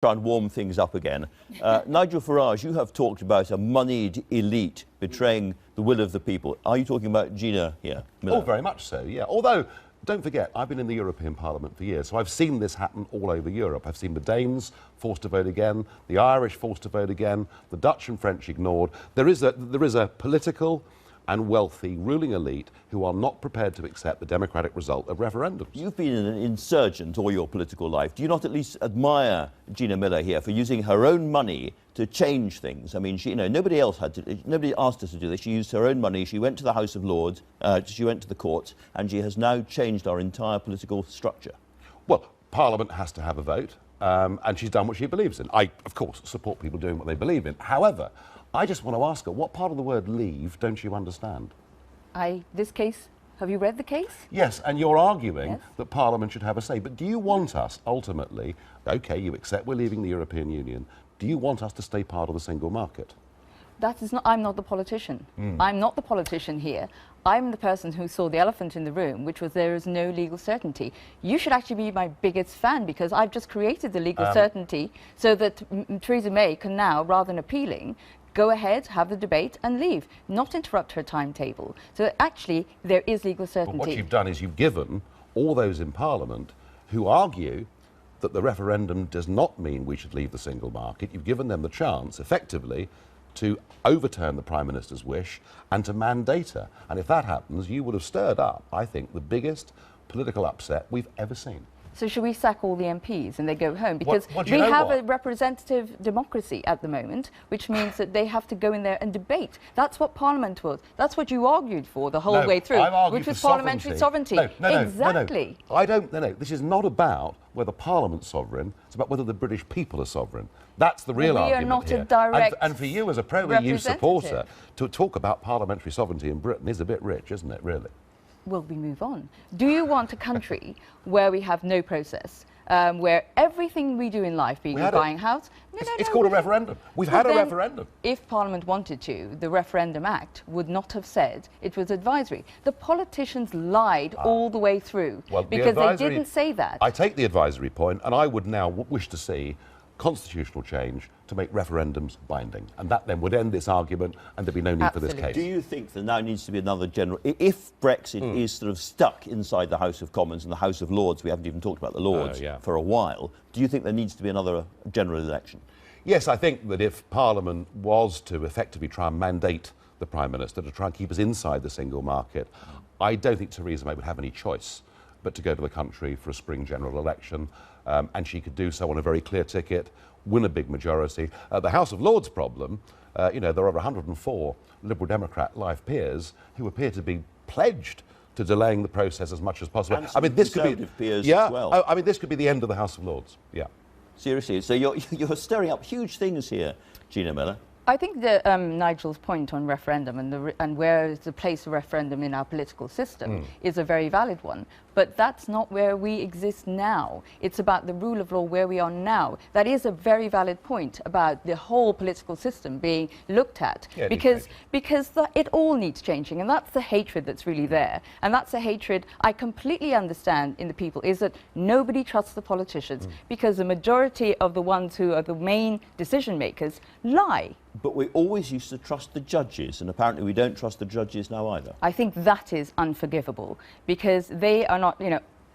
Try and warm things up again. Nigel Farage, you have talked about a moneyed elite betraying the will of the people. Are you talking about Gina here, Miller? Oh, very much so, yeah. Although, don't forget, I've been in the European Parliament for years, so I've seen this happen all over Europe. I've seen the Danes forced to vote again, the Irish forced to vote again, the Dutch and French ignored. There is a political and wealthy ruling elite who are not prepared to accept the democratic result of referendums. You've been an insurgent all your political life. Do you not at least admire Gina Miller here for using her own money to change things? I mean, nobody asked her to do this. She used her own money. She went to the House of Lords, she went to the courts, and she has now changed our entire political structure. Well, Parliament has to have a vote, and she's done what she believes in. I, of course, support people doing what they believe in. However, I just want to ask her, what part of the word leave don't you understand? This case, have you read the case? Yes, and you're arguing that Parliament should have a say. But do you want us, ultimately, OK, you accept we're leaving the European Union, do you want us to stay part of the single market? That is not, I'm not the politician. I'm not the politician here. I'm the person who saw the elephant in the room, which was there is no legal certainty. You should actually be my biggest fan, because I've just created the legal certainty so that Theresa May can now, rather than appealing, go ahead, have the debate and leave, not interrupt her timetable. So actually, there is legal certainty. But what you've done is you've given all those in Parliament who argue that the referendum does not mean we should leave the single market, you've given them the chance, effectively, to overturn the Prime Minister's wish and to mandate her. And if that happens, you would have stirred up, I think, the biggest political upset we've ever seen. So should we sack all the MPs and they go home? Because we have a representative democracy at the moment, which means that they have to go in there and debate. That's what Parliament was. That's what you argued for the whole way through, which was parliamentary sovereignty. No, exactly. No. This is not about whether Parliament's sovereign. It's about whether the British people are sovereign. That's the real argument here. We are not here. a direct and for you as a pro-EU supporter, to talk about parliamentary sovereignty in Britain is a bit rich, isn't it, really? Will we move on? Do you want a country where we have no process, where everything we do in life, be it buying a house... It's called a referendum. We've had a referendum. If Parliament wanted to, the Referendum Act would not have said it was advisory. The politicians lied all the way through, because they didn't say that. I take the advisory point, and I would now wish to see constitutional change to make referendums binding, and that then would end this argument and there'd be no need for this case. Do you think there now needs to be another general... If Brexit is sort of stuck inside the House of Commons and the House of Lords, we haven't even talked about the Lords for a while, do you think there needs to be another general election? Yes, I think that if Parliament was to effectively try and mandate the Prime Minister to try and keep us inside the single market, I don't think Theresa May would have any choice but to go to the country for a spring general election, and she could do so on a very clear ticket, win a big majority. The House of Lords problem, there are 104 Liberal Democrat live peers who appear to be pledged to delaying the process as much as possible. And I mean, this could be peers as well. I mean, this could be the end of the House of Lords. Yeah. Seriously, so you're stirring up huge things here, Gina Miller. I think that Nigel's point on referendum and where is the place of referendum in our political system is a very valid one. But that's not where we exist now. It's about the rule of law where we are now. That is a very valid point about the whole political system being looked at, because it all needs changing, and that's the hatred that's really there. And that's a hatred I completely understand in the people, is that nobody trusts the politicians because the majority of the ones who are the main decision makers lie. But we always used to trust the judges, and apparently we don't trust the judges now either. I think that is unforgivable, because they are not,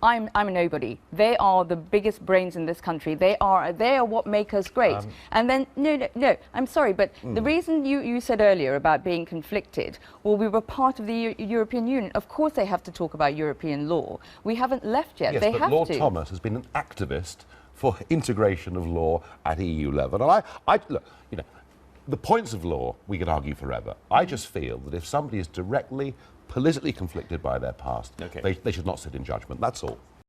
I'm a nobody. They are the biggest brains in this country. They are what make us great. And then, no, I'm sorry, but the reason you said earlier about being conflicted, well, we were part of the European Union. Of course they have to talk about European law. We haven't left yet. Yes, they but have Lord to. Thomas has been an activist for integration of law at EU level. And look, the points of law we could argue forever. I just feel that if somebody is directly politically conflicted by their past, they should not sit in judgment. That's all.